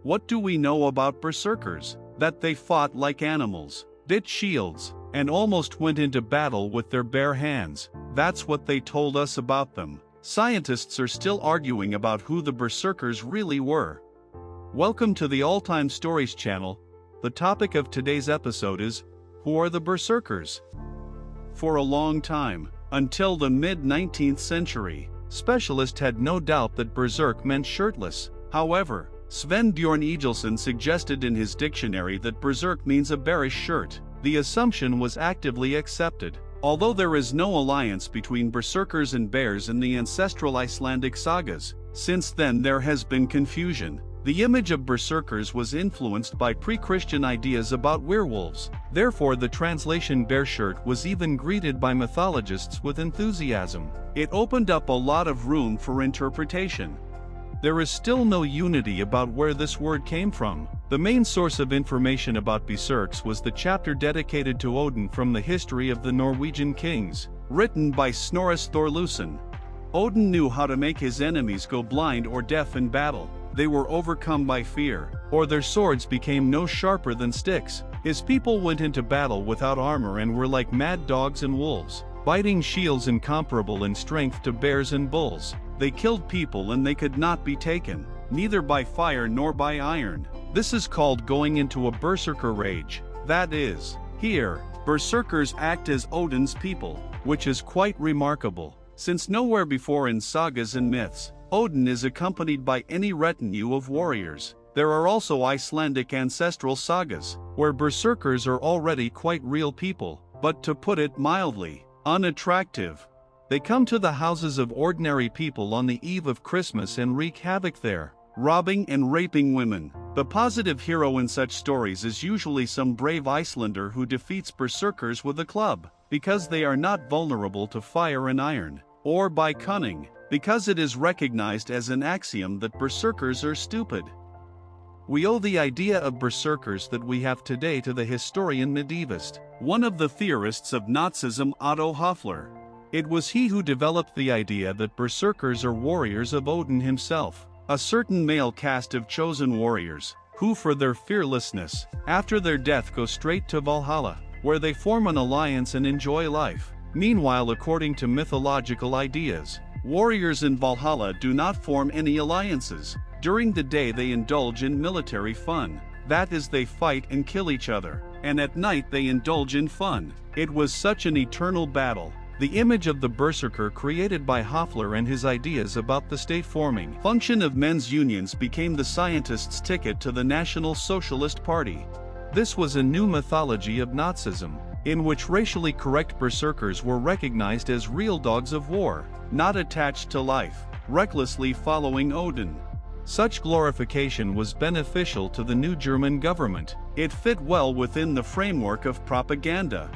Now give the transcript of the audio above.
What do we know about berserkers? That they fought like animals, bit shields, and almost went into battle with their bare hands. That's what they told us about them. Scientists are still arguing about who the berserkers really were. Welcome to the All Time Stories channel. The topic of today's episode is, who are the berserkers? For a long time, until the mid-19th century, specialists had no doubt that berserk meant shirtless. However, Sven Bjorn Egelson suggested in his dictionary that berserk means a bearish shirt. The assumption was actively accepted. Although there is no alliance between berserkers and bears in the ancestral Icelandic sagas, since then there has been confusion. The image of berserkers was influenced by pre-Christian ideas about werewolves. Therefore, the translation bear shirt was even greeted by mythologists with enthusiasm. It opened up a lot of room for interpretation. There is still no unity about where this word came from. The main source of information about berserks was the chapter dedicated to Odin from the History of the Norwegian Kings, written by Snorri Sturluson. Odin knew how to make his enemies go blind or deaf in battle. They were overcome by fear, or their swords became no sharper than sticks. His people went into battle without armor and were like mad dogs and wolves, biting shields incomparable in strength to bears and bulls. They killed people and they could not be taken, neither by fire nor by iron. This is called going into a berserker rage. That is, here, berserkers act as Odin's people, which is quite remarkable, since nowhere before in sagas and myths, Odin is accompanied by any retinue of warriors. There are also Icelandic ancestral sagas, where berserkers are already quite real people, but to put it mildly, unattractive. They come to the houses of ordinary people on the eve of Christmas and wreak havoc there, robbing and raping women. The positive hero in such stories is usually some brave Icelander who defeats berserkers with a club, because they are not vulnerable to fire and iron, or by cunning, because it is recognized as an axiom that berserkers are stupid. We owe the idea of berserkers that we have today to the historian medievist, one of the theorists of Nazism, Otto Hoffler. It was he who developed the idea that berserkers are warriors of Odin himself, a certain male caste of chosen warriors, who for their fearlessness, after their death go straight to Valhalla, where they form an alliance and enjoy life. Meanwhile, according to mythological ideas, warriors in Valhalla do not form any alliances. During the day they indulge in military fun, that is, they fight and kill each other, and at night they indulge in fun. It was such an eternal battle. The image of the berserker created by Hoffler and his ideas about the state-forming function of men's unions became the scientists' ticket to the National Socialist Party. This was a new mythology of Nazism, in which racially correct berserkers were recognized as real dogs of war, not attached to life, recklessly following Odin. Such glorification was beneficial to the new German government. It fit well within the framework of propaganda.